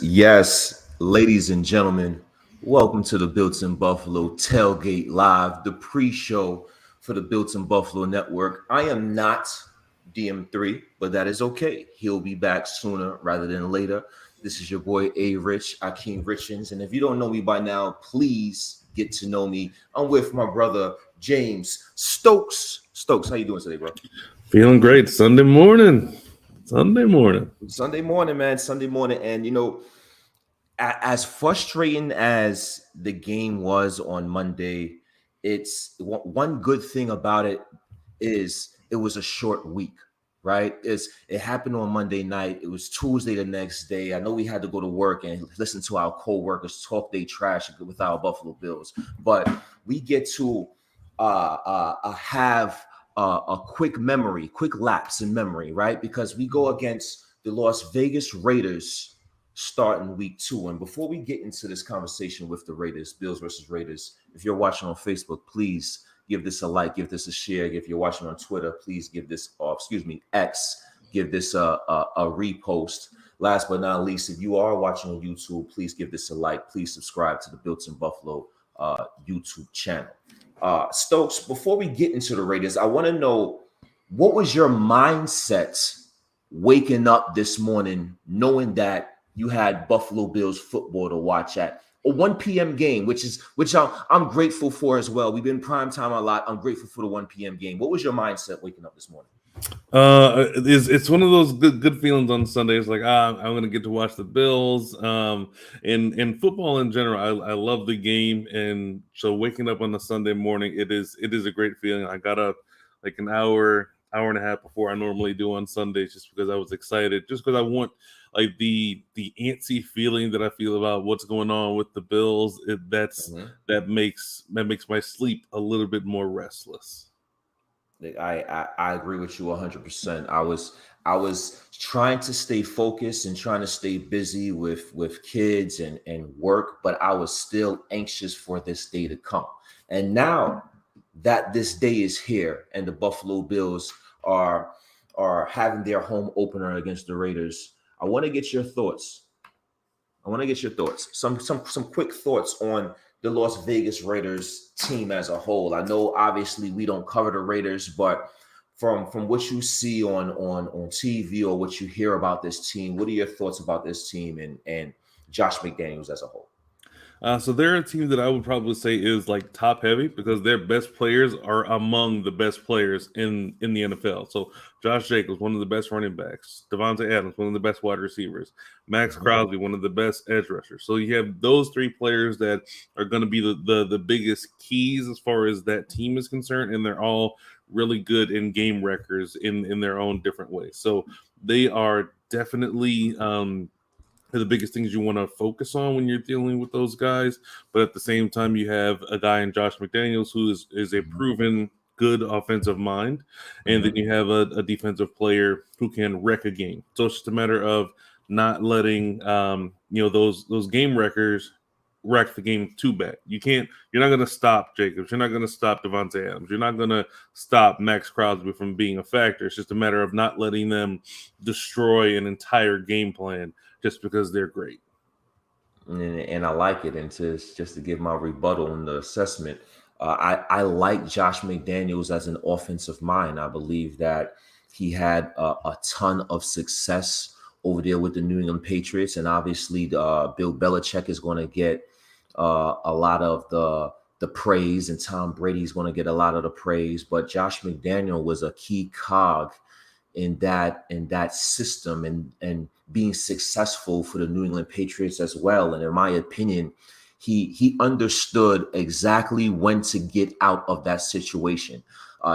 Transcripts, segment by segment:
Yes, ladies and gentlemen, welcome to the Built in Buffalo Tailgate Live, the pre-show for the Built in Buffalo Network. I am not DM3, but that is okay. He'll be back sooner rather than later. This is your boy ARich, Akeem Richens, and if you don't know me by now, please get to know me. I'm with my brother James Stokes. Stokes, how you doing today, bro? Feeling great. Sunday morning, man. Sunday morning. And, you know, as frustrating as the game was on Monday, it's one good thing about it is it was a short week, right? It happened on Monday night. It was Tuesday the next day. I know we had to go to work and listen to our co-workers talk their trash with our Buffalo Bills, but we get to have a quick lapse in memory, right? Because we go against the Las Vegas Raiders starting week 2. And before we get into this conversation with the Raiders, Bills versus Raiders, if you're watching on Facebook, please give this a like, give this a share. If you're watching on Twitter, please give this, X, give this a repost. Last but not least, if you are watching on YouTube, please give this a like. Please subscribe to the Built in Buffalo YouTube channel. Stokes, before we get into the Raiders, I want to know, what was your mindset waking up this morning knowing that you had Buffalo Bills football to watch at a 1 p.m. game, which I'm grateful for as well. We've been primetime a lot. I'm grateful for the 1 p.m. game. What was your mindset waking up this morning? It's one of those good feelings on Sundays. Like, I'm going to get to watch the Bills. And football in general, I love the game, and so waking up on a Sunday morning, it is a great feeling. I got up like an hour and a half before I normally do on Sundays, just because I was excited, just because I want like the antsy feeling that I feel about what's going on with the Bills. That makes my sleep a little bit more restless. I agree with you 100%. I was trying to stay focused and trying to stay busy with kids and work, but I was still anxious for this day to come. And now that this day is here and the Buffalo Bills are having their home opener against the Raiders, I want to get your thoughts. Some quick thoughts on the Las Vegas Raiders team as a whole. I know obviously we don't cover the Raiders, but from what you see on TV or what you hear about this team, what are your thoughts about this team and Josh McDaniels as a whole? So they're a team that I would probably say is like top heavy, because their best players are among the best players in the NFL. So Josh Jacobs, one of the best running backs. Devontae Adams, one of the best wide receivers. Max Crosby, one of the best edge rushers. So you have those three players that are going to be the biggest keys as far as that team is concerned, and they're all really good in game records in their own different ways. So they are definitely the biggest things you want to focus on when you're dealing with those guys. But at the same time, you have a guy in Josh McDaniels who is a proven good offensive mind. And then you have a defensive player who can wreck a game. So it's just a matter of not letting those game wreckers wreck the game too bad. You're not going to stop Jacobs. You're not going to stop Devontae Adams. You're not going to stop Max Crosby from being a factor. It's just a matter of not letting them destroy an entire game plan just because they're great. And I like it. And just to give my rebuttal on the assessment, I like Josh McDaniels as an offensive mind. I believe that he had a ton of success over there with the New England Patriots. And obviously Bill Belichick is going to get a lot of the praise, and Tom Brady's going to get a lot of the praise. But Josh McDaniel was a key cog in that system, and being successful for the New England Patriots as well. And in my opinion, he understood exactly when to get out of that situation.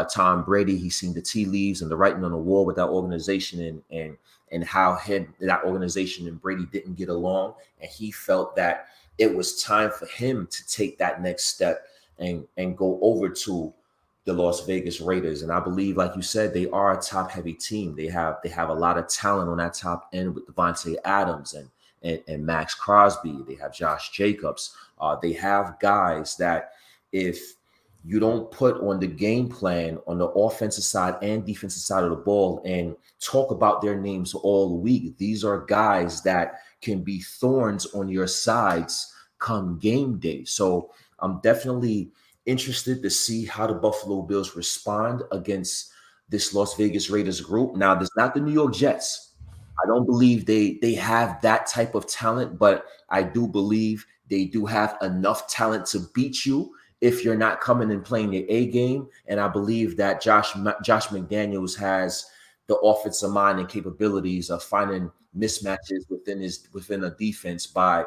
Tom Brady, he's seen the tea leaves and the writing on the wall with that organization, and how that organization and Brady didn't get along, and he felt that it was time for him to take that next step and go over to the Las Vegas Raiders. And I believe, like you said, they are a top-heavy team. They have a lot of talent on that top end with Devontae Adams and Max Crosby. They have Josh Jacobs. They have guys that, if you don't put on the game plan on the offensive side and defensive side of the ball and talk about their names all week, these are guys that can be thorns on your sides come game day. So I'm definitely interested to see how the Buffalo Bills respond against this Las Vegas Raiders group. Now, there's not the New York Jets. I don't believe they have that type of talent, but I do believe they do have enough talent to beat you if you're not coming and playing your A game. And I believe that Josh McDaniels has the offensive mind and capabilities of finding mismatches within a defense by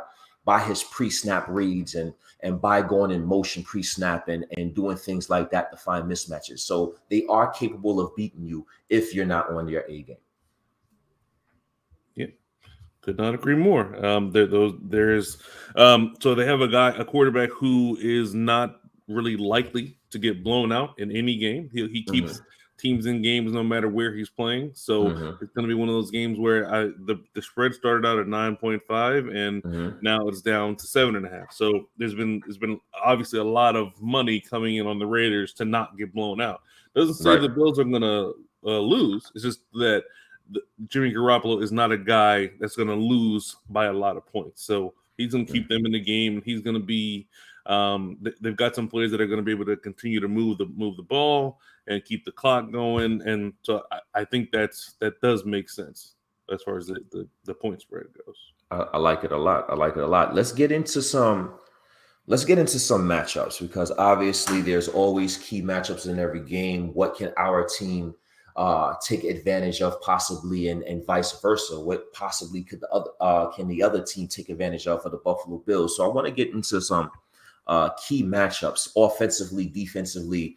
his pre-snap reads and by going in motion pre-snap and doing things like that to find mismatches. So they are capable of beating you if you're not on your A game. Yeah, could not agree more. So they have a quarterback who is not really likely to get blown out in any game. He keeps teams in games no matter where he's playing. So it's going to be one of those games where the spread started out at 9.5 and now it's down to 7.5. So there's been obviously a lot of money coming in on the Raiders to not get blown out. Doesn't say the Bills are going to lose. It's just that Jimmy Garoppolo is not a guy that's going to lose by a lot of points. So he's going to keep them in the game. He's going to be they've got some players that are going to be able to continue to move the ball and keep the clock going. And so I think that does make sense as far as the point spread goes. I like it a lot. Let's get into some matchups, because obviously there's always key matchups in every game. What can our team take advantage of possibly, and vice versa? What possibly can the other team take advantage of for the Buffalo Bills? So I want to get into some key matchups, offensively, defensively,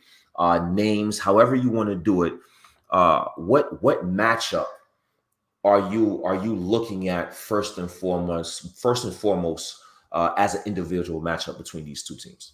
names, however you want to do it. What matchup are you looking at first and foremost as an individual matchup between these two teams?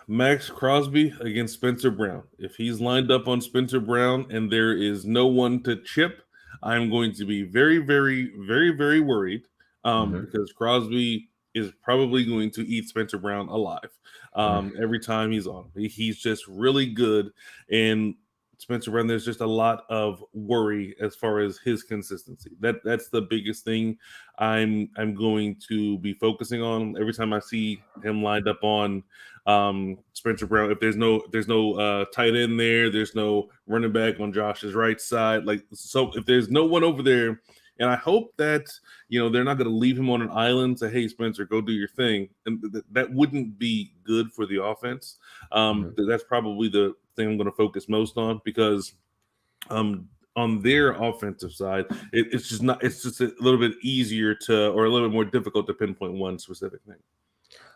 Max Crosby against Spencer Brown. If he's lined up on Spencer Brown and there is no one to chip, I'm going to be very, very, very, very worried because Crosby is probably going to eat Spencer Brown alive every time he's on. He's just really good. And Spencer Brown, there's just a lot of worry as far as his consistency. That's the biggest thing I'm going to be focusing on every time I see him lined up on Spencer Brown. If there's no tight end there, there's no running back on Josh's right side. So if there's no one over there, and I hope that they're not going to leave him on an island, say, "Hey, Spencer, go do your thing," and that wouldn't be good for the offense. That's probably the thing I'm going to focus most on, because on their offensive side, it's just a little bit easier or a little bit more difficult to pinpoint one specific thing.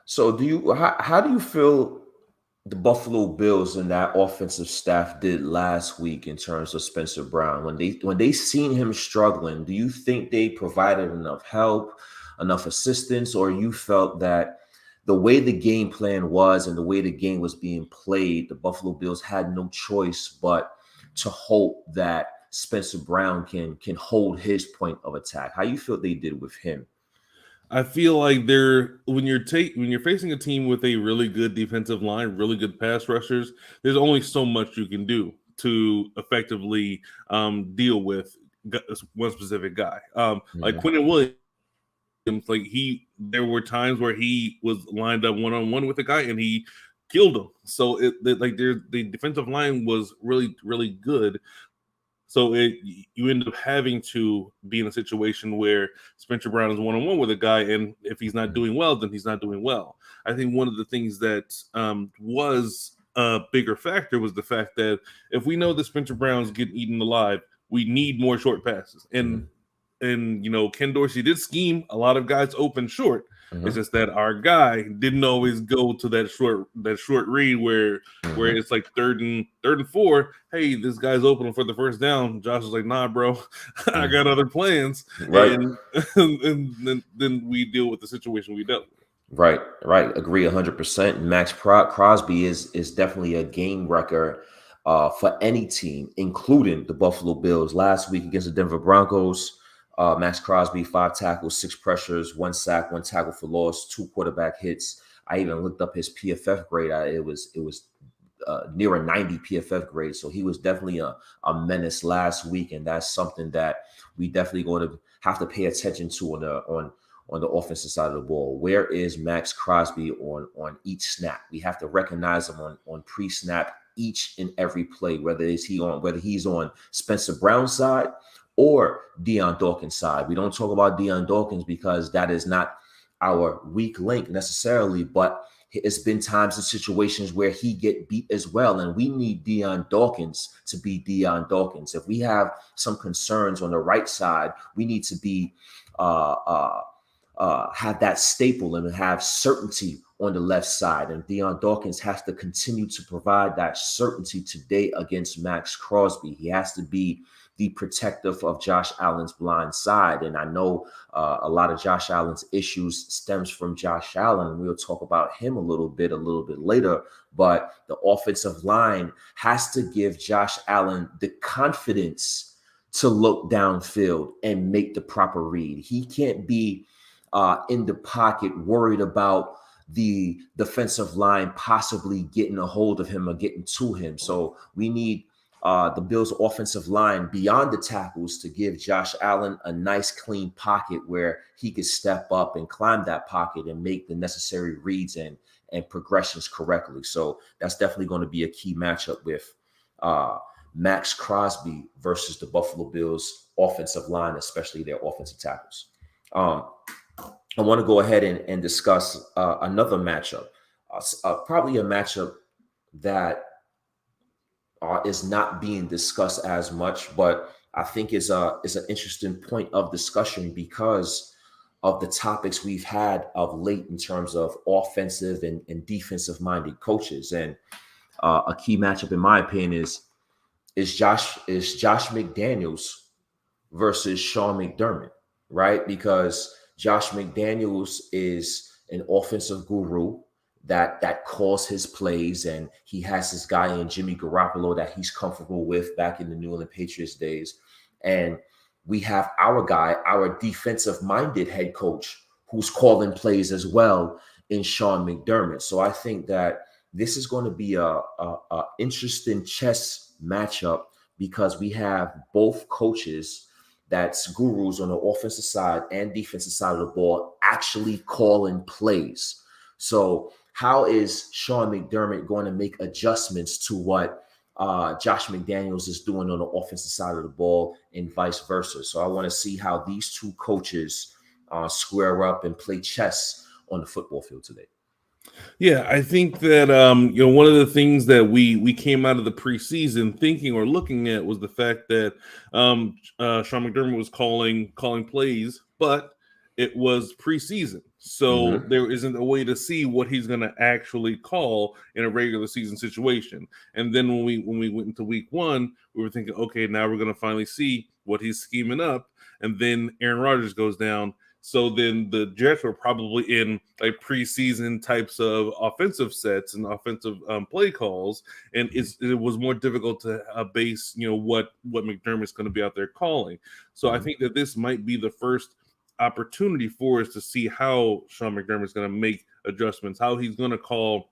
So how do you feel the Buffalo Bills and that offensive staff did last week in terms of Spencer Brown? When they seen him struggling, do you think they provided enough help, enough assistance, or you felt that the way the game plan was and the way the game was being played, the Buffalo Bills had no choice but to hope that Spencer Brown can hold his point of attack? How you feel they did with him? I feel like when you're facing a team with a really good defensive line, really good pass rushers, there's only so much you can do to effectively deal with one specific guy. Like Quentin Williams, there were times where he was lined up one-on-one with a guy and he killed him. So the defensive line was really, really good. So you end up having to be in a situation where Spencer Brown is one-on-one with a guy, and if he's not doing well, then he's not doing well. I think one of the things that was a bigger factor was the fact that if we know that Spencer Brown's getting eaten alive, we need more short passes. And Ken Dorsey did scheme a lot of guys open short. It's just that our guy didn't always go to that short read where it's like third and 4. Hey, this guy's open for the first down. Josh was like, nah, bro, I got other plans. Right. And then we deal with the situation we dealt with. Right. Agree 100%. Max Crosby is definitely a game wrecker for any team, including the Buffalo Bills. Last week against the Denver Broncos, Max Crosby, 5 tackles, 6 pressures, 1 sack, 1 tackle for loss, 2 quarterback hits. I even looked up his PFF grade. It was near a 90 PFF grade. So he was definitely a menace last week, and that's something that we definitely going to have to pay attention to on the offensive side of the ball. Where is Max Crosby on each snap? We have to recognize him on pre-snap each and every play, whether he's on Spencer Brown's side or Deion Dawkins' side. We don't talk about Deion Dawkins because that is not our weak link necessarily, but it's been times and situations where he get beat as well, and we need Deion Dawkins to be Deion Dawkins. If we have some concerns on the right side, we need to be have that staple and have certainty on the left side. And Deion Dawkins has to continue to provide that certainty today against Max Crosby. He has to be the protective of Josh Allen's blind side. And I know a lot of Josh Allen's issues stems from Josh Allen, and we'll talk about him a little bit later. But the offensive line has to give Josh Allen the confidence to look downfield and make the proper read. He can't be in the pocket worried about the defensive line possibly getting a hold of him or getting to him. So we need the Bills' offensive line beyond the tackles to give Josh Allen a nice clean pocket where he could step up and climb that pocket and make the necessary reads and progressions correctly. So that's definitely going to be a key matchup with Max Crosby versus the Buffalo Bills offensive line, especially their offensive tackles. I want to go ahead and discuss another matchup, probably a matchup that is not being discussed as much, but I think is an interesting point of discussion because of the topics we've had of late in terms of offensive and defensive minded coaches. And a key matchup, in my opinion, is Josh McDaniels versus Sean McDermott, right? Because Josh McDaniels is an offensive guru that calls his plays, and he has this guy in Jimmy Garoppolo that he's comfortable with back in the New England Patriots days. And we have our guy, our defensive-minded head coach, who's calling plays as well in Sean McDermott. So I think that this is going to be a interesting chess matchup because we have both coaches that's gurus on the offensive side and defensive side of the ball actually calling plays. So how is Sean McDermott going to make adjustments to what Josh McDaniels is doing on the offensive side of the ball and vice versa? So I want to see how these two coaches square up and play chess on the football field today. Yeah, I think that one of the things that we came out of the preseason thinking or looking at was the fact that Sean McDermott was calling plays, but it was preseason, so there isn't a way to see what he's going to actually call in a regular season situation. And then when we went into week 1, we were thinking, okay, now we're going to finally see what he's scheming up. And then Aaron Rodgers goes down. So then the Jets were probably in like preseason types of offensive sets and offensive play calls, and it was more difficult to base what McDermott's going to be out there calling. So I think that this might be the first opportunity for us to see how Sean McDermott's going to make adjustments, how he's going to call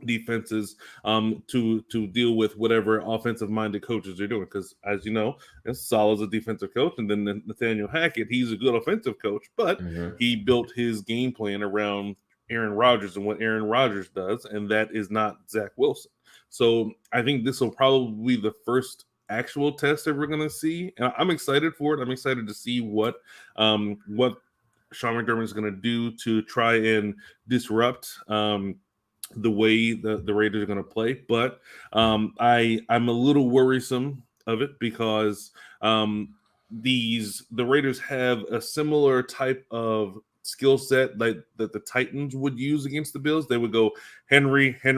defenses to deal with whatever offensive minded coaches are doing, because as you know, Saleh's a defensive coach, and then Nathaniel Hackett, he's a good offensive coach, but he built his game plan around Aaron Rodgers and what Aaron Rodgers does, and that is not Zach Wilson. So I think this will probably be the first actual test that we're going to see. And I'm excited for it. I'm excited to see what Sean McDermott is going to do to try and disrupt the way the Raiders are going to play. But I'm a little worrisome of it because the Raiders have a similar type of skill set like that the Titans would use against the Bills. They would go Henry, and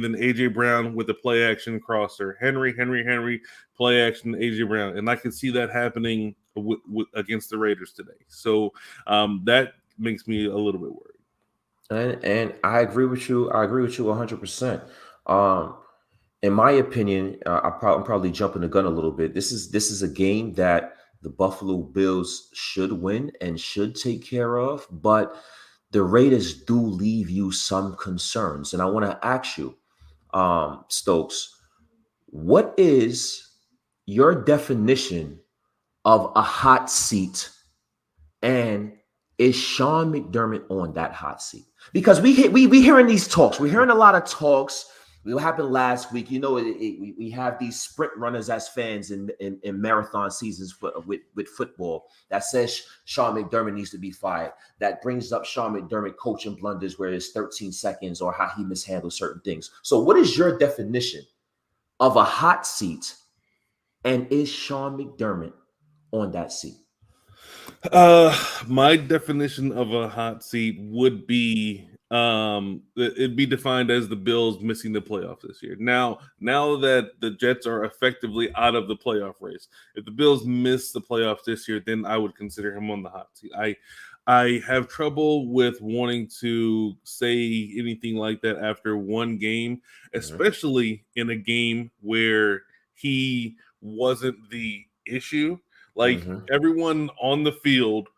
then AJ Brown with the play action crosser. Henry, play action AJ Brown, and I could see that happening against the Raiders today. So that makes me a little bit worried. And I agree with you. I agree with you 100%. In my opinion, I'm probably jumping the gun a little bit. This is a game that the Buffalo Bills should win and should take care of, but the Raiders do leave you some concerns. And I want to ask you, Stokes, what is your definition of a hot seat, and is Sean McDermott on that hot seat? Because we hearing these talks. We're hearing a lot of talks. What happened last week? You know, we have these sprint runners as fans in marathon seasons with football that says Sean McDermott needs to be fired. That brings up Sean McDermott coaching blunders where it's 13 seconds or how he mishandles certain things. So what is your definition of a hot seat, and is Sean McDermott on that seat? My definition of a hot seat would be it'd be defined as the Bills missing the playoffs this year. Now that the Jets are effectively out of the playoff race, if the Bills miss the playoffs this year, then I would consider him on the hot seat. I have trouble with wanting to say anything like that after one game, especially in a game where he wasn't the issue. Like everyone on the field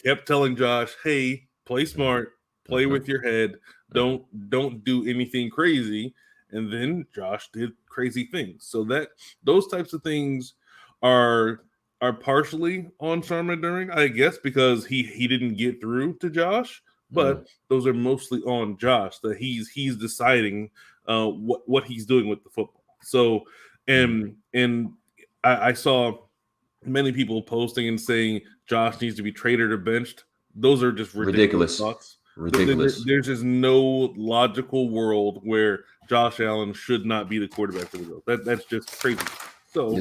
kept telling Josh, "Hey, play smart, play with your head, don't do anything crazy." And then Josh did crazy things. So that those types of things are partially on Sean McDermott, I guess, because he didn't get through to Josh. But those are mostly on Josh, that he's deciding what he's doing with the football. So and I saw many people posting and saying Josh needs to be traded or benched. Those are just ridiculous thoughts. Ridiculous. There's just no logical world where Josh Allen should not be the quarterback for the Bills. That's just crazy. So,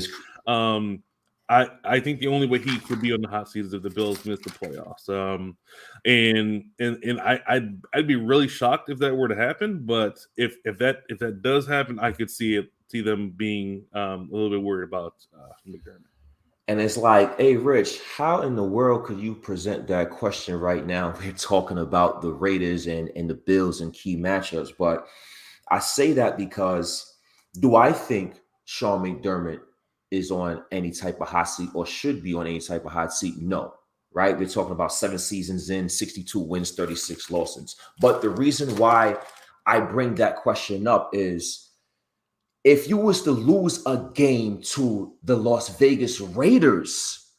I think the only way he could be on the hot seat is if the Bills miss the playoffs. And I'd be really shocked if that were to happen. But if that does happen, I could see them being a little bit worried about McDermott. And it's like, hey, Rich, how in the world could you present that question right now? We're talking about the Raiders and the Bills and key matchups. But I say that because do I think Sean McDermott is on any type of hot seat or should be on any type of hot seat? No, right? We're talking about 7 seasons in, 62 wins, 36 losses. But the reason why I bring that question up is, if you was to lose a game to the Las Vegas Raiders,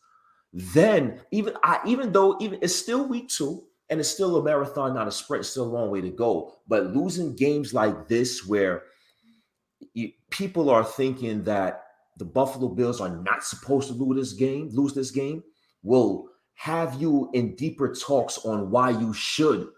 then even though it's still week 2 and it's still a marathon, not a sprint, it's still a long way to go. But losing games like this, where people are thinking that the Buffalo Bills are not supposed to lose this game, will have you in deeper talks on why you should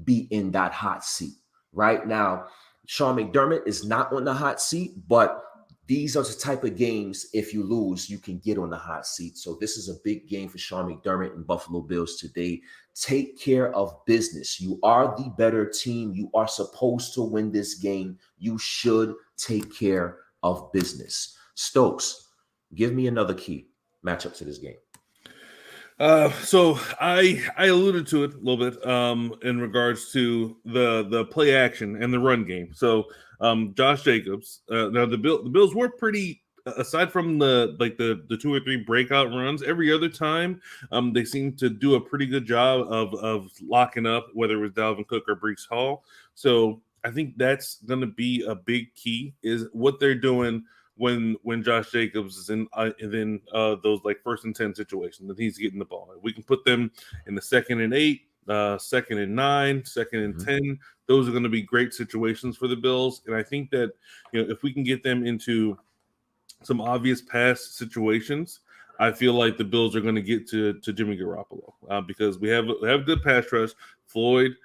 be in that hot seat. Right now, Sean McDermott is not on the hot seat, but these are the type of games, if you lose, you can get on the hot seat. So this is a big game for Sean McDermott and Buffalo Bills today. Take care of business. You are the better team. You are supposed to win this game. You should take care of business. Stokes, give me another key matchup to this game. So I alluded to it a little bit in regards to the play action and the run game. So Josh Jacobs. Now the Bills were pretty, aside from the 2 or 3 breakout runs, every other time they seemed to do a pretty good job of locking up, whether it was Dalvin Cook or Breece Hall. So I think that's going to be a big key, is what they're doing when Josh Jacobs is in those like 1st and 10 situations that he's getting the ball. We can put them in the 2nd and 8, 2nd and 9, 2nd and 10. Those are going to be great situations for the Bills. And I think that, if we can get them into some obvious pass situations, I feel like the Bills are going to get to Jimmy Garoppolo because we have good pass rush. Floyd,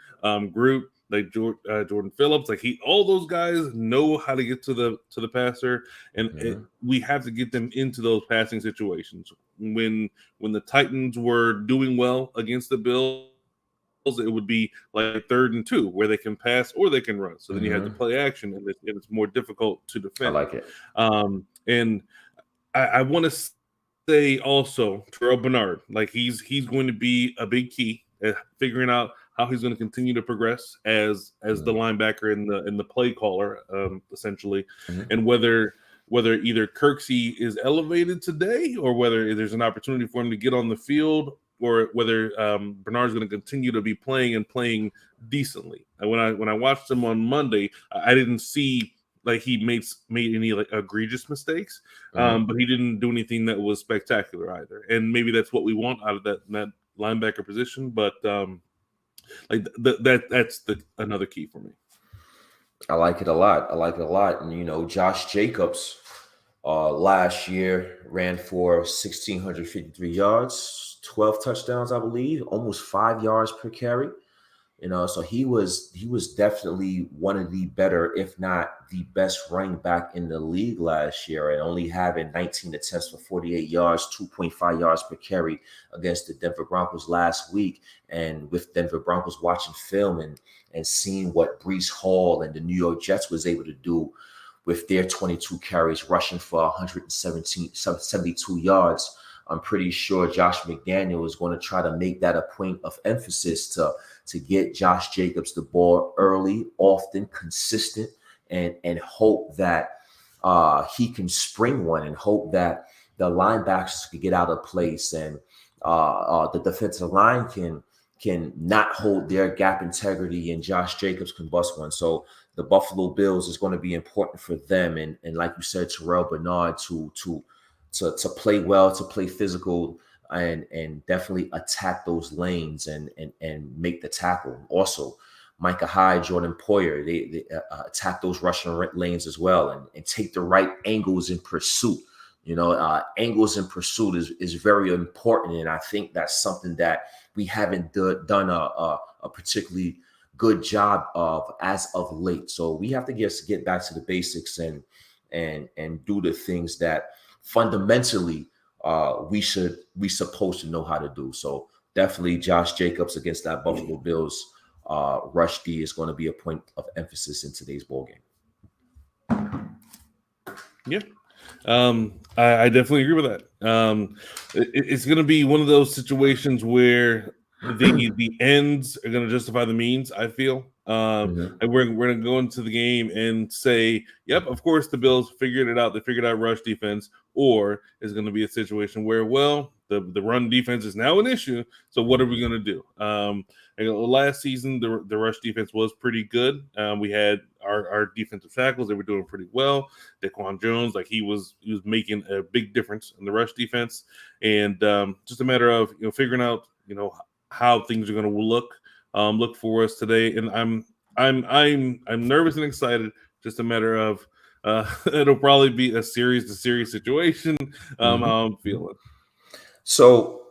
Groot, like Jordan Phillips, like all those guys know how to get to the passer, and we have to get them into those passing situations. When the Titans were doing well against the Bills, it would be like 3rd and 2 where they can pass or they can run. So then you have to play action, and it's more difficult to defend. I like it. And I want to say also Terrell Bernard, like he's going to be a big key at figuring out how he's going to continue to progress as the linebacker and the play caller, essentially, and whether either Kirksey is elevated today or whether there's an opportunity for him to get on the field, or whether Bernard's going to continue to be playing decently. And when I watched him on Monday, I didn't see like he made any like egregious mistakes, but he didn't do anything that was spectacular either. And maybe that's what we want out of that linebacker position. But that's another key for me. I like it a lot. And Josh Jacobs last year ran for 1,653 yards, 12 touchdowns, I believe, almost 5 yards per carry. So he was definitely one of the better, if not the best running back in the league last year, and only having 19 attempts for 48 yards, 2.5 yards per carry against the Denver Broncos last week. And with Denver Broncos watching film and seeing what Breece Hall and the New York Jets was able to do with their 22 carries, rushing for 172 yards, I'm pretty sure Josh McDaniel is going to try to make that a point of emphasis to get Josh Jacobs the ball early, often, consistent, and hope that he can spring one, and hope that the linebackers can get out of place, and the defensive line can not hold their gap integrity, and Josh Jacobs can bust one. So the Buffalo Bills is going to be important for them, and like you said, Terrell Bernard to play well, to play physical, and definitely attack those lanes and make the tackle. Also, Micah Hyde, Jordan Poyer, they attack those rushing lanes as well, and take the right angles in pursuit. Angles in pursuit is very important, and I think that's something that we haven't done a particularly good job of as of late. So we have to get back to the basics and do the things that fundamentally we supposed to know how to do. So definitely Josh Jacobs against that Buffalo Bills rush D is going to be a point of emphasis in today's ball game. Yeah. I definitely agree with that. It's going to be one of those situations where the ends are going to justify the means, I feel. And we're going to go into the game and say, yep, of course the Bills figured it out. They figured out rush defense. Or it's going to be a situation where, well, the run defense is now an issue. So what are we going to do? Last season, the rush defense was pretty good. We had our defensive tackles. They were doing pretty well. Daquan Jones, like he was making a big difference in the rush defense. And just a matter of figuring out how things are going to look for us today. And I'm nervous and excited. Just a matter of it'll probably be a series to series situation. How I'm feeling. So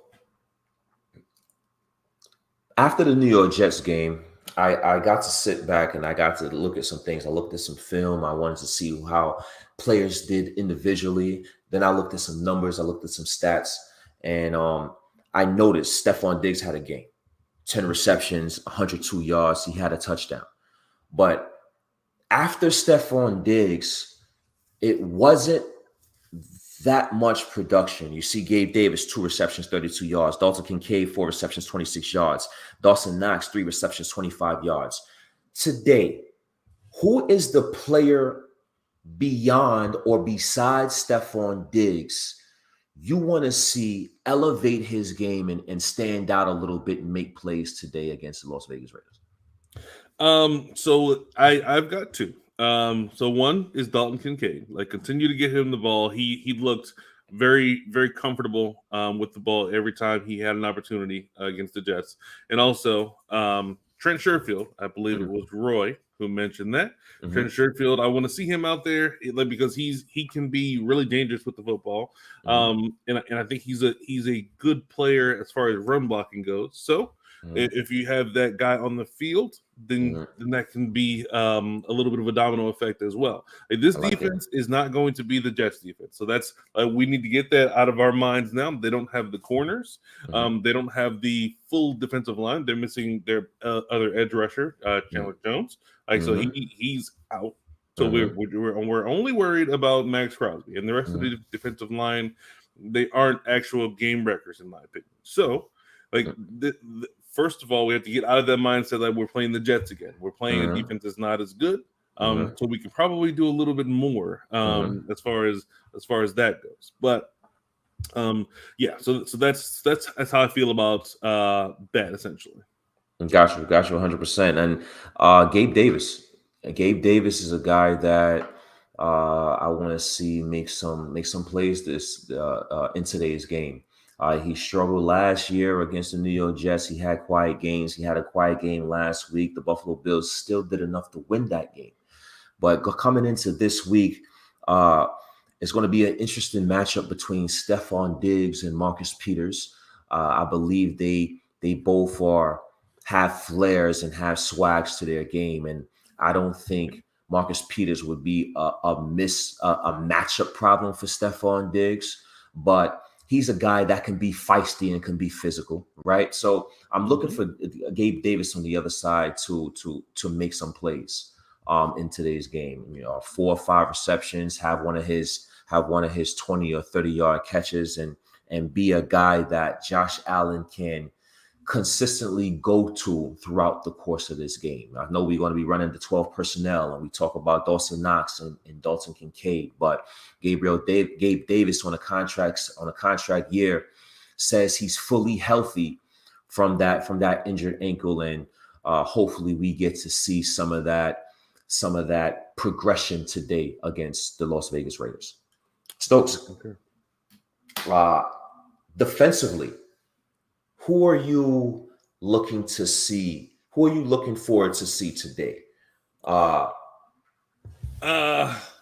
after the New York Jets game, I got to sit back and I got to look at some things. I looked at some film. I wanted to see how players did individually. Then I looked at some numbers. I looked at some stats, and I noticed Stephon Diggs had a game. 10 receptions, 102 yards. He had a touchdown. But after Stephon Diggs, it wasn't that much production. You see Gabe Davis, 2 receptions, 32 yards. Dalton Kincaid, 4 receptions, 26 yards. Dawson Knox, 3 receptions, 25 yards. Today, who is the player beyond or besides Stephon Diggs you want to see elevate his game and stand out a little bit and make plays today against the Las Vegas Raiders? So I've got 2. So one is Dalton Kincaid. Like, continue to get him the ball. He looked very, very comfortable with the ball every time he had an opportunity against the Jets. And also Trent Sherfield, I believe it was Roy, who mentioned that. Mhm. Trent Sherfield, I want to see him out there because he can be really dangerous with the football. And I think he's a good player as far as run blocking goes. So if you have that guy on the field, then that can be a little bit of a domino effect as well. This defense is not going to be the Jets defense. So that's we need to get that out of our minds now. They don't have the corners. They don't have the full defensive line. They're missing their other edge rusher, Chandler Jones. So he's out. So we're only worried about Max Crosby and the rest of the defensive line. They aren't actual game wreckers, in my opinion. So, first of all, we have to get out of that mindset that we're playing the Jets again. We're playing a defense that's not as good. So we can probably do a little bit more as far as that goes. But yeah, so that's how I feel about that essentially. Got you 100%. And Gabe Davis. Gabe Davis is a guy that I want to see make some plays in today's game. He struggled last year against the New York Jets. He had quiet games. He had a quiet game last week. The Buffalo Bills still did enough to win that game. But coming into this week, it's going to be an interesting matchup between Stephon Diggs and Marcus Peters. I believe they both have flares and have swags to their game, and I don't think Marcus Peters would be a matchup problem for Stephon Diggs, but he's a guy that can be feisty and can be physical, right? So I'm looking for Gabe Davis on the other side to make some plays in today's game. 4 or 5 receptions, have one of his 20 or 30-yard catches, and be a guy that Josh Allen can consistently go to throughout the course of this game. I know we're going to be running the 12 personnel, and we talk about Dawson Knox and Dalton Kincaid, but Gabe Davis on a contract year says he's fully healthy from that injured ankle, and hopefully we get to see some of that progression today against the Las Vegas Raiders. Stokes, defensively, who are you looking to see? Who are you looking forward to see today?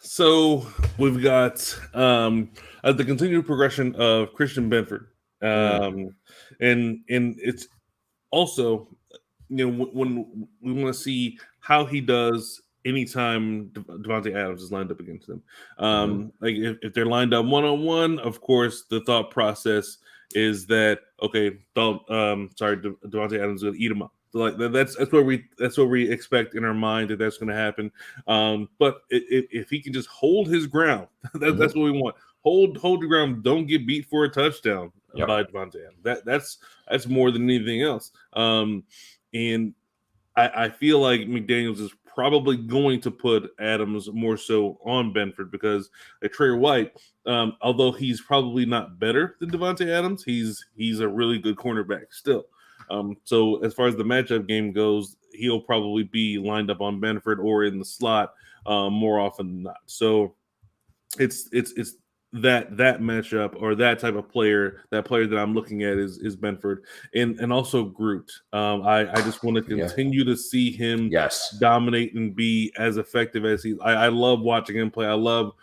So we've got the continued progression of Christian Benford, and it's also when we want to see how he does anytime Davante Adams is lined up against them. Like if they're lined up one-on-one, of course the thought process is that Davante Adams is going to eat him up. So like that's what we expect in our mind that's going to happen. But if he can just hold his ground, that's what we want. Hold your ground. Don't get beat for a touchdown by Davante Adams. That's more than anything else. And I feel like McDaniels is probably going to put Adams more so on Benford because Trey White, although he's probably not better than Davante Adams, he's a really good cornerback still. So as far as the matchup game goes, he'll probably be lined up on Benford or in the slot more often than not. So it's that matchup or that type of player, that I'm looking at is Benford and also Groot. I just want to continue to see him dominate and be as effective as I love watching him play. I love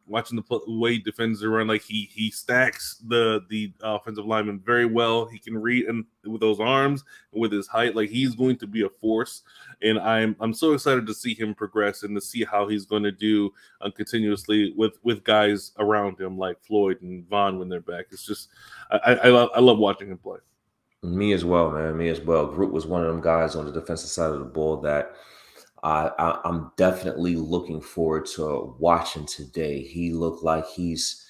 watching the way he defends the run. Like he stacks the offensive lineman very well. He can read and with those arms and with his height, like he's going to be a force. And I'm so excited to see him progress and to see how he's going to do continuously with guys around him like Floyd and Vaughn when they're back. It's just I love watching him play. Me as well, man. Me as well. Groot was one of them guys on the defensive side of the ball that I'm definitely looking forward to watching today. He looked like he's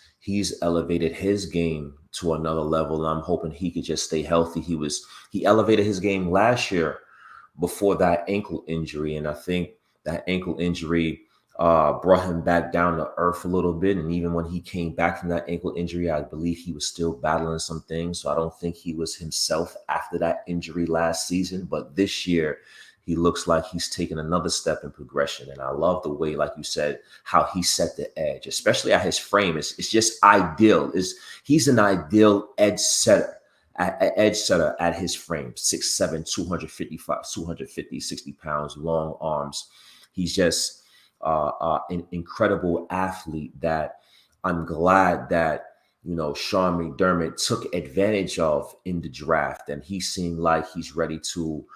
elevated his game to another level, and I'm hoping he could just stay healthy. He elevated his game last year before that ankle injury, and I think that ankle injury brought him back down to earth a little bit. And even when he came back from that ankle injury, I believe he was still battling some things. So I don't think he was himself after that injury last season. But this year, he looks like he's taken another step in progression. And I love the way, like you said, how he set the edge, especially at his frame. It's just ideal. He's an ideal edge setter edge setter at his frame, 6'7", 250, 60 pounds, long arms. He's just an incredible athlete that I'm glad that, Sean McDermott took advantage of in the draft, and he seemed like he's ready to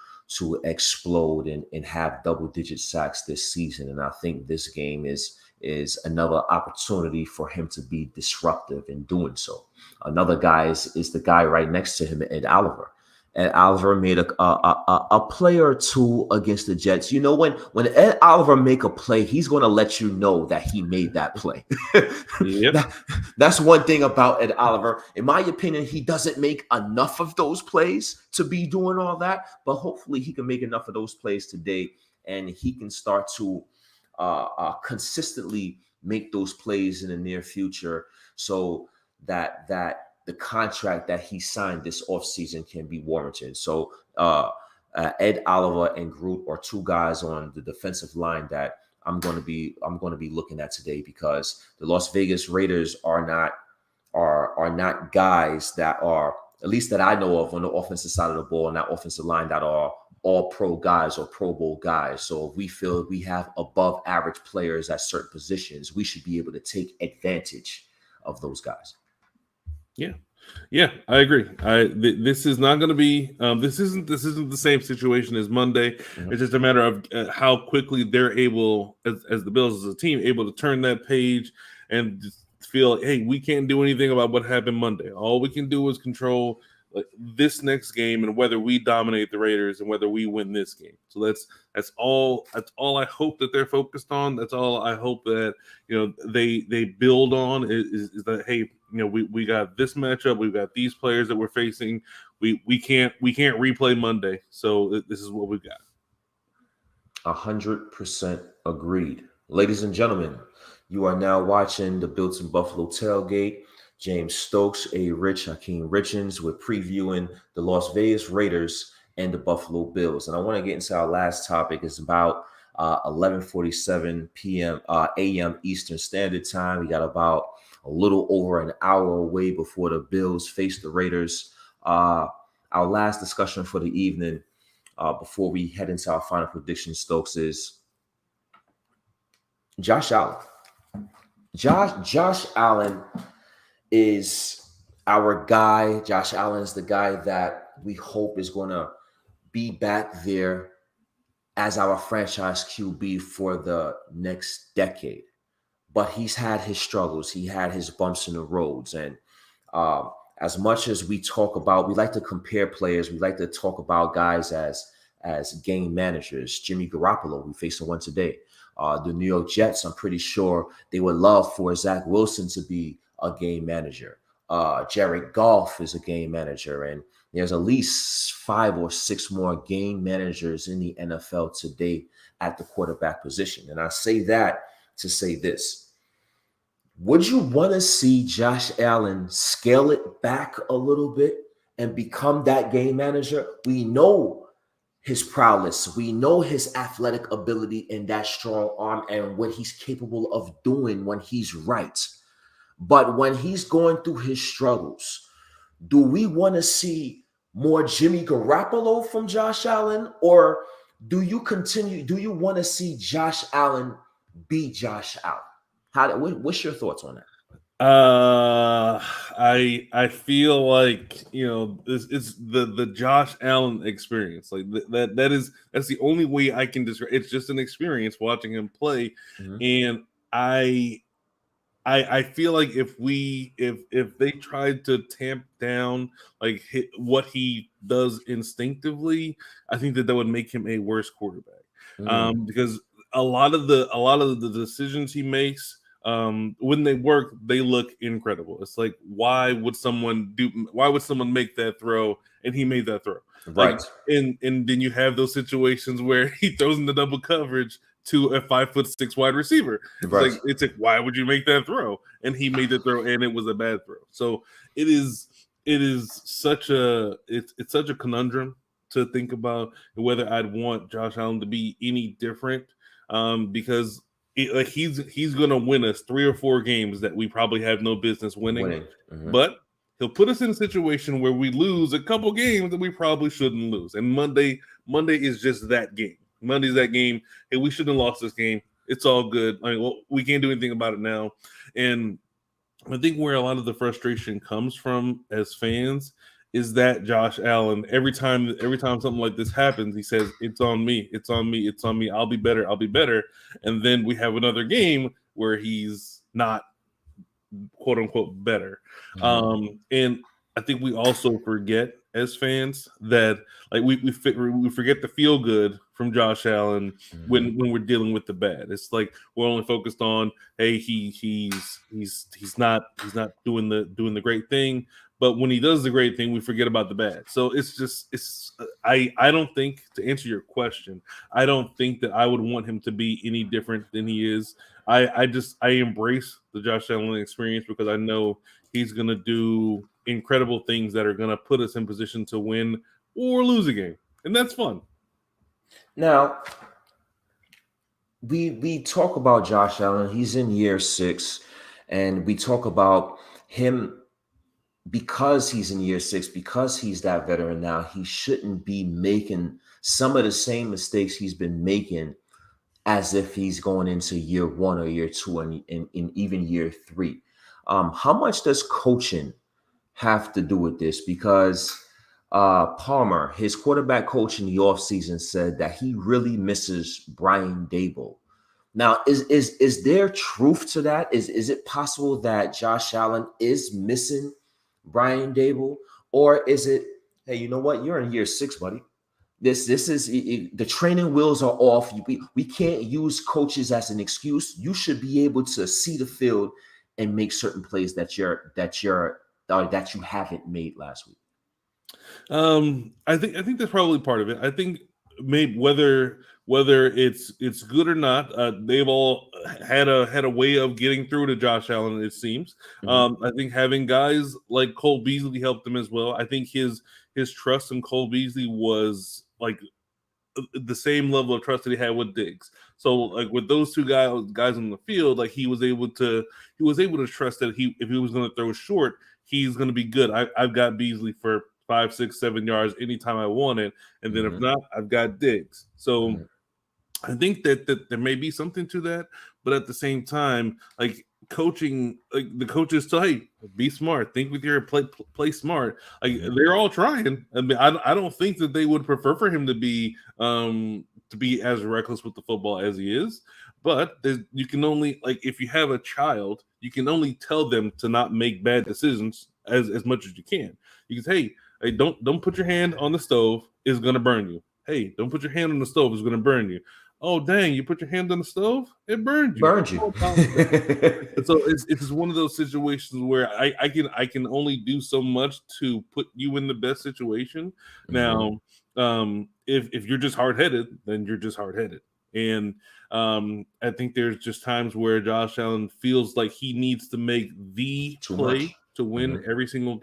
explode and have double-digit sacks this season. And I think this game is another opportunity for him to be disruptive in doing so. Another guy is the guy right next to him, Ed Oliver. Ed Oliver made a play or two against the Jets. When Ed Oliver make a play, he's going to let you know that he made that play. Yep. That's one thing about Ed Oliver. In my opinion, he doesn't make enough of those plays to be doing all that, but hopefully he can make enough of those plays today, and he can start to consistently make those plays in the near future, so that the contract that he signed this offseason can be warranted. So Ed Oliver and Groot are two guys on the defensive line that I'm going to be looking at today, because the Las Vegas Raiders are not guys that are, at least that I know of, on the offensive side of the ball and that offensive line, that are all pro guys or Pro Bowl guys. So if we feel we have above average players at certain positions, we should be able to take advantage of those guys. Yeah, I agree. This is not going to be. This isn't the same situation as Monday. Mm-hmm. It's just a matter of how quickly they're able, as the Bills as a team, able to turn that page and just feel, hey, we can't do anything about what happened Monday. All we can do is control this next game, and whether we dominate the Raiders and whether we win this game. So that's all I hope that they're focused on. That's all I hope that they build on is that, hey, we got this matchup, we've got these players that we're facing. We can't replay Monday. So this is what we've got. 100% agreed. Ladies and gentlemen, you are now watching the Built in Buffalo Tailgate. James Stokes, ARich, Hakeem Richens. We're previewing the Las Vegas Raiders and the Buffalo Bills. And I want to get into our last topic. It's about 11:47 p.m. a.m. Eastern Standard Time. We got about a little over an hour away before the Bills face the Raiders. Our last discussion for the evening, before we head into our final prediction, Stokes, is Josh Allen. Josh Allen is our guy. Josh Allen is the guy that we hope is going to be back there as our franchise QB for the next decade. But he's had his struggles. He had his bumps in the roads. And as much as we like to compare players, we like to talk about guys as game managers. Jimmy Garoppolo, we faced one today. The New York Jets, I'm pretty sure they would love for Zach Wilson to be a game manager. Jared Goff is a game manager, and there's at least 5 or 6 more game managers in the NFL today at the quarterback position. And I say that to say this: would you want to see Josh Allen scale it back a little bit and become that game manager? We know his prowess. We know his athletic ability and that strong arm and what he's capable of doing when he's right. But when he's going through his struggles, do we want to see more Jimmy Garoppolo from Josh Allen, or do you want to see Josh Allen be Josh Allen? What's your thoughts on that? I feel like this is the Josh Allen experience. Like that's the only way I can describe. It's just an experience watching him play, and I feel like if they tried to tamp down what he does instinctively, I think that would make him a worse quarterback. Because a lot of the decisions he makes, when they work, they look incredible. It's like, why would someone make that throw? And he made that throw. Right. And then you have those situations where he throws in the double coverage to a 5'6" wide receiver. Right. It's like, why would you make that throw? And he made the throw, and it was a bad throw. So it is such a conundrum to think about whether I'd want Josh Allen to be any different, because he's going to win us 3 or 4 games that we probably have no business winning. But He'll put us in a situation where we lose a couple games that we probably shouldn't lose. And Monday is just that game. Monday's that game. Hey, we shouldn't have lost this game. It's all good. I mean, well, we can't do anything about it now. And I think where a lot of the frustration comes from as fans is that Josh Allen, every time something like this happens, he says, "It's on me. It's on me. It's on me. I'll be better. I'll be better." And then we have another game where he's not, quote unquote, better. And I think we also forget as fans that like we forget the feel good from Josh Allen when we're dealing with the bad. It's like we're only focused on, hey, he's not doing the great thing. But when he does the great thing, we forget about the bad. So I don't think, to answer your question, I don't think that I would want him to be any different than he is. I embrace the Josh Allen experience because I know he's going to do incredible things that are going to put us in position to win or lose a game. And that's fun. Now, we talk about Josh Allen. He's in year 6, and we talk about him because he's in year 6, because he's that veteran now. He shouldn't be making some of the same mistakes he's been making as if he's going into year 1 or year 2 and in even year 3. How much does coaching have to do with this? Because Palmer, his quarterback coach in the offseason, said that he really misses Brian Daboll. Now, is there truth to that? Is it possible that Josh Allen is missing Brian Daboll? Or is it, hey, you know what? You're in year 6, buddy. This is the training wheels are off. We can't use coaches as an excuse. You should be able to see the field and make certain plays that you haven't made last week. I think that's probably part of it. I think maybe whether it's good or not, they've all had a way of getting through to Josh Allen, it seems. I think having guys like Cole Beasley helped him as well. I think his trust in Cole Beasley was like the same level of trust that he had with Diggs. So like with those two guys on the field, like he was able to trust that if he was going to throw short, he's going to be good. I've got Beasley for 5, 6, 7 yards anytime I want it, and then if not, I've got Diggs. So I think that there may be something to that, but at the same time, like coaching, like the coaches tell, hey, be smart, think with your play smart. Like they're all trying. I mean, I don't think that they would prefer for him to be as reckless with the football as he is. But you can only, like, if you have a child, you can only tell them to not make bad decisions as much as you can. You can say, hey, don't put your hand on the stove, it's gonna burn you. Hey, don't put your hand on the stove, it's gonna burn you. Oh dang, you put your hand on the stove, it burned you. Burned you. So it's just one of those situations where I can only do so much to put you in the best situation. Now, if you're just hard-headed, then you're just hard-headed. And I think there's just times where Josh Allen feels like he needs to make the play to win every single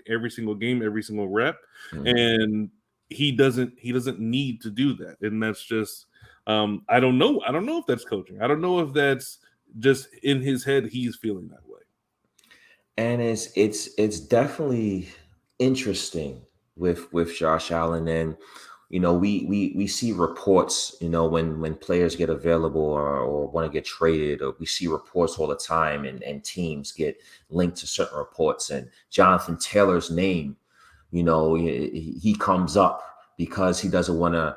game, every single rep, and he doesn't need to do that. And that's just I don't know if that's coaching. I don't know if that's just in his head he's feeling that way. And it's definitely interesting with Josh Allen. And you know, we see reports, you know, when players get available or want to get traded, or we see reports all the time, and teams get linked to certain reports, and Jonathan Taylor's name, you know, he comes up because he doesn't want to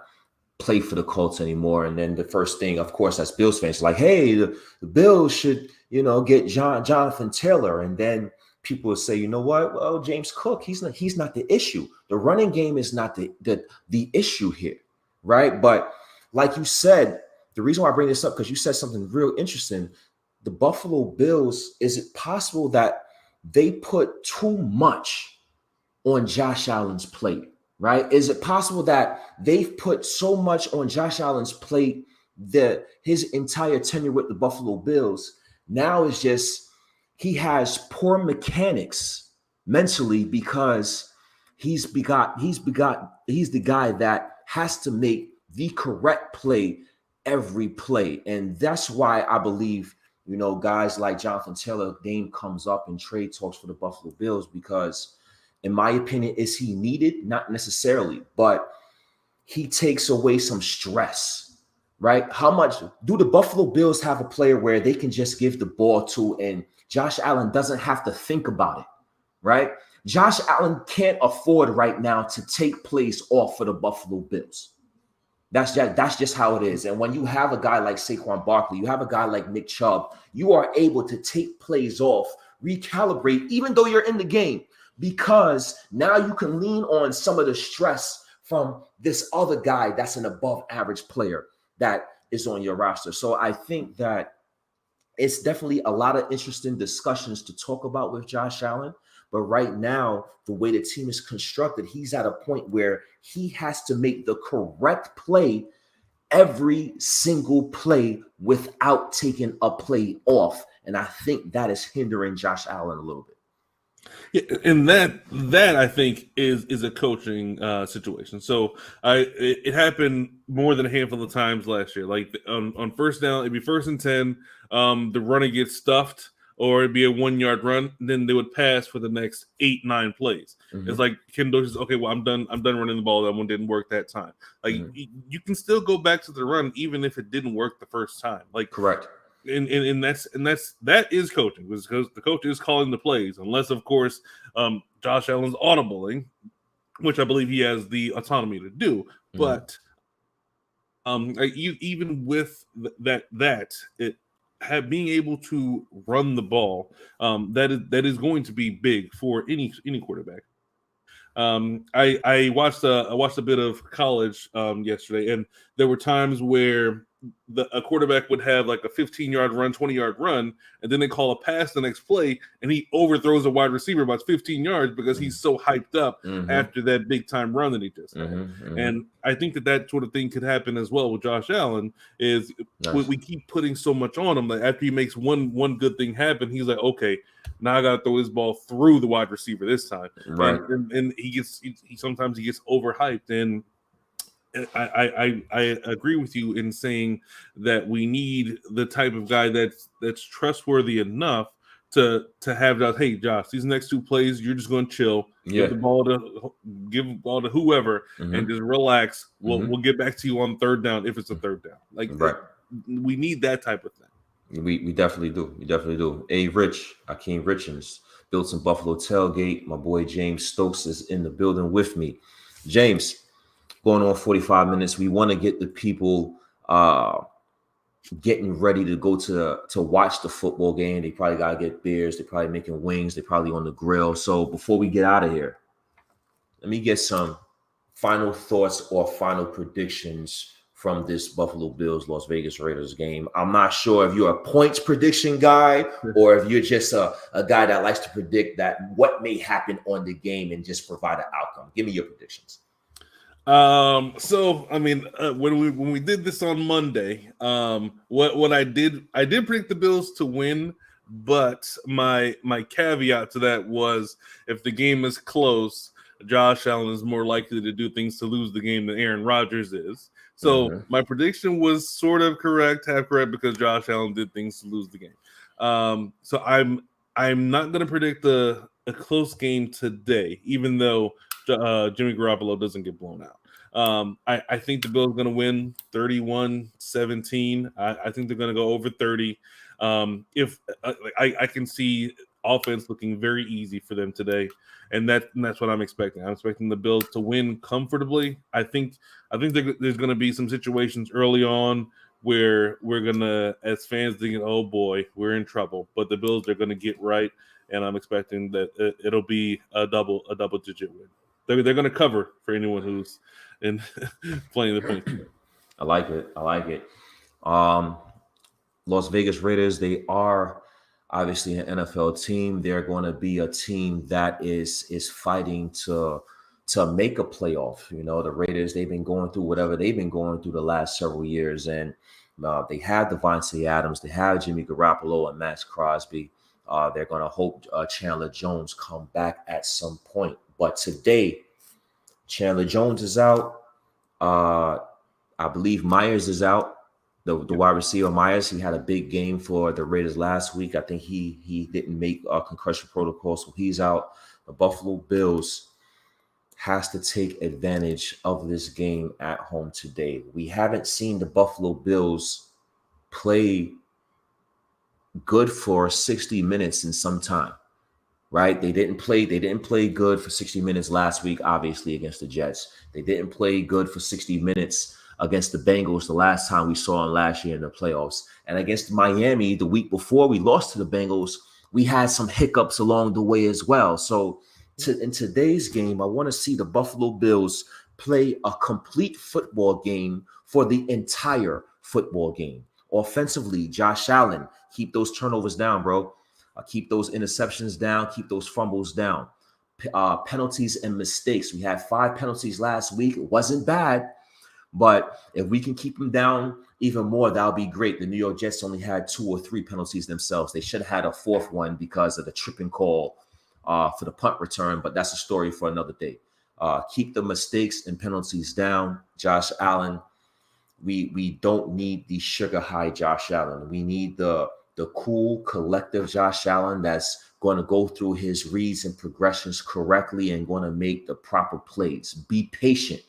play for the Colts anymore. And then the first thing, of course, as Bills fans, like, hey, the Bills should, you know, get Jonathan Taylor. And then people will say, you know what? Well, James Cook, he's not the issue. The running game is not the issue here, right? But like you said, the reason why I bring this up, because you said something real interesting. The Buffalo Bills, is it possible that they put too much on Josh Allen's plate, right? Is it possible that they've put so much on Josh Allen's plate that his entire tenure with the Buffalo Bills now is just, he has poor mechanics mentally, because he's the guy that has to make the correct play every play. And that's why I believe, you know, guys like Jonathan Taylor, name comes up in trade talks for the Buffalo Bills, because In my opinion, is he needed? Not necessarily, but he takes away some stress, right? How much do the Buffalo Bills have a player where they can just give the ball to and Josh Allen doesn't have to think about it, right? Josh Allen can't afford right now to take plays off for the Buffalo Bills. That's just how it is. And when you have a guy like Saquon Barkley, you have a guy like Nick Chubb, you are able to take plays off, recalibrate, even though you're in the game, because now you can lean on some of the stress from this other guy that's an above average player that is on your roster. So I think that it's definitely a lot of interesting discussions to talk about with Josh Allen. But right now, the way the team is constructed, he's at a point where he has to make the correct play every single play without taking a play off. And I think that is hindering Josh Allen a little bit. Yeah, and that I think is a coaching situation. So it happened more than a handful of times last year. Like on first down, it'd be 1st and 10. The runner gets stuffed, or it'd be a 1 yard run. Then they would pass for the next 8-9 plays. Mm-hmm. It's like Ken Dorsey says, okay, well I'm done running the ball. That one didn't work that time. Like you can still go back to the run even if it didn't work the first time. Like correct. And that is coaching, because the coach is calling the plays, unless of course Josh Allen's audibling, which I believe he has the autonomy to do. Mm-hmm. But even with being able to run the ball, that is going to be big for any quarterback. I watched a bit of college yesterday, and there were times where a quarterback would have like a 15-yard run, 20-yard run, and then they call a pass the next play, and he overthrows a wide receiver about 15 yards because he's so hyped up after that big-time run that he just had. And I think that sort of thing could happen as well with Josh Allen. Is we keep putting so much on him that after he makes one good thing happen, he's like, okay, now I got to throw this ball through the wide receiver this time. Right. And he sometimes gets overhyped. And I agree with you in saying that we need the type of guy that's trustworthy enough to have that. Hey, Josh, these next 2 plays, you're just going to chill, give the ball to whoever, and just relax. We'll get back to you on 3rd down if it's a 3rd down. Like we need that type of thing. We definitely do. We definitely do. Akeem Richens, built in Buffalo Tailgate. My boy James Stokes is in the building with me. James, going on 45 minutes. We want to get the people getting ready to go to watch the football game. They probably got to get beers. They're probably making wings. They're probably on the grill. So before we get out of here, let me get some final thoughts or final predictions from this Buffalo Bills Las Vegas Raiders game. I'm not sure if you're a points prediction guy or if you're just a guy that likes to predict that what may happen on the game and just provide an outcome. Give me your predictions. So I mean, when we did this on Monday, what I did predict the Bills to win, but my caveat to that was if the game is close, Josh Allen is more likely to do things to lose the game than Aaron Rodgers is. So my prediction was sort of correct, half correct, because Josh Allen did things to lose the game. So I'm not going to predict a close game today, even though Jimmy Garoppolo doesn't get blown out. I think the Bills are going to win 31-17. I think they're going to go over 30. If I can see offense looking very easy for them today, and that's what I'm expecting. I'm expecting the Bills to win comfortably. I think there's going to be some situations early on where we're going to, as fans, thinking, oh boy, we're in trouble. But the Bills are going to get right, and I'm expecting that it'll be a double-digit win. They're going to cover for anyone who's in playing the point. I like it. Las Vegas Raiders, they are obviously an NFL team. They're going to be a team that is fighting to make a playoff. You know, the Raiders, they've been going through whatever they've been going through the last several years, and they have Devontae Adams, they have Jimmy Garoppolo and Max Crosby. They're going to hope Chandler Jones come back at some point. But today, Chandler Jones is out. I believe Myers is out. The wide receiver Myers, he had a big game for the Raiders last week. I think he didn't make concussion protocol, so he's out. The Buffalo Bills has to take advantage of this game at home today. We haven't seen the Buffalo Bills play good for 60 minutes in some time, right? They didn't play good for 60 minutes last week, obviously, against the Jets. They didn't play good for 60 minutes against the Bengals the last time we saw them last year in the playoffs. And against Miami the week before we lost to the Bengals, we had some hiccups along the way as well. So in today's game, I want to see the Buffalo Bills play a complete football game for the entire football game. Offensively, Josh Allen, keep those turnovers down, bro. Keep those interceptions down. Keep those fumbles down. Penalties and mistakes. We had 5 penalties last week. It wasn't bad, but if we can keep them down even more, that'll be great. The New York Jets only had 2 or 3 penalties themselves. They should have had a 4th one because of the tripping call for the punt return, but that's a story for another day. Keep the mistakes and penalties down. Josh Allen, we don't need the sugar high Josh Allen. We need the cool, collective Josh Allen that's going to go through his reads and progressions correctly and going to make the proper plays. Be patient.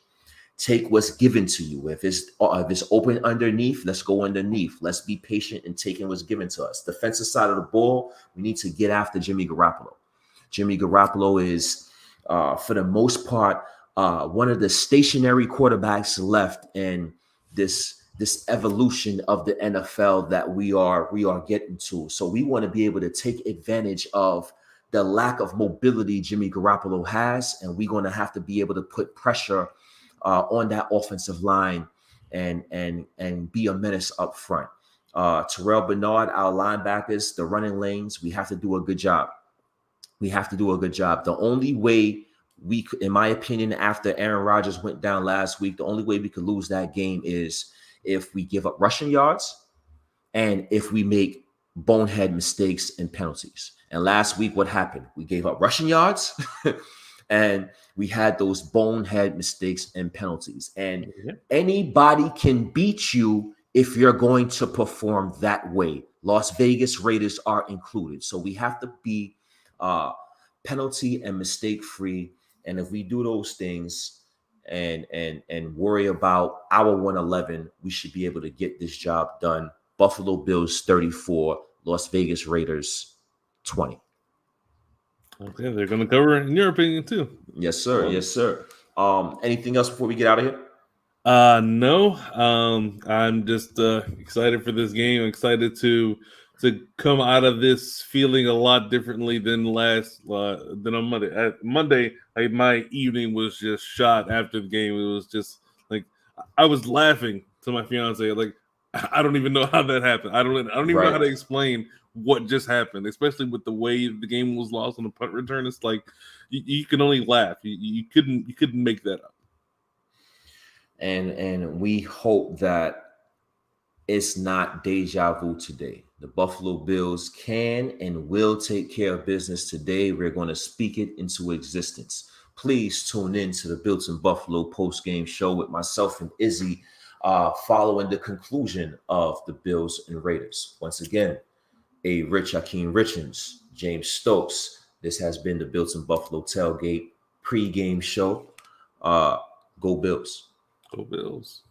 Take what's given to you. If it's open underneath, let's go underneath. Let's be patient in taking what's given to us. Defensive side of the ball, we need to get after Jimmy Garoppolo. Jimmy Garoppolo is, for the most part, one of the stationary quarterbacks left in this evolution of the NFL that we are getting to. So we want to be able to take advantage of the lack of mobility Jimmy Garoppolo has, and we're going to have to be able to put pressure on that offensive line and be a menace up front. Terrell Bernard, our linebackers, the running lanes, we have to do a good job. The only way we could, in my opinion, after Aaron Rodgers went down last week, the only way we could lose that game is if we give up rushing yards and if we make bonehead mistakes and penalties. And last week, what happened? We gave up rushing yards and we had those bonehead mistakes and penalties. And anybody can beat you if you're going to perform that way. Las Vegas Raiders are included. So we have to be penalty and mistake free. And if we do those things and worry about our 111, we should be able to get this job done. Buffalo Bills 34, Las Vegas Raiders 20. Okay, they're going to cover in your opinion too. Yes, sir. Yes, sir. Anything else before we get out of here? No. I'm just excited for this game. I'm excited to come out of this feeling a lot differently than than on Monday. Monday, my evening was just shot after the game. It was just like I was laughing to my fiance. Like I don't even know how that happened. I don't even know how to explain what just happened, especially with the way the game was lost on the punt return. It's like you can only laugh. You couldn't make that up. And we hope that it's not deja vu today. The Buffalo Bills can and will take care of business today. We're going to speak it into existence. Please tune in to the Built in Buffalo post-game show with myself and Izzy following the conclusion of the Bills and Raiders. Once again, ARich, Hakeem Richens, James Stokes. This has been the Built in Buffalo Tailgate pregame show. Go Bills. Go Bills.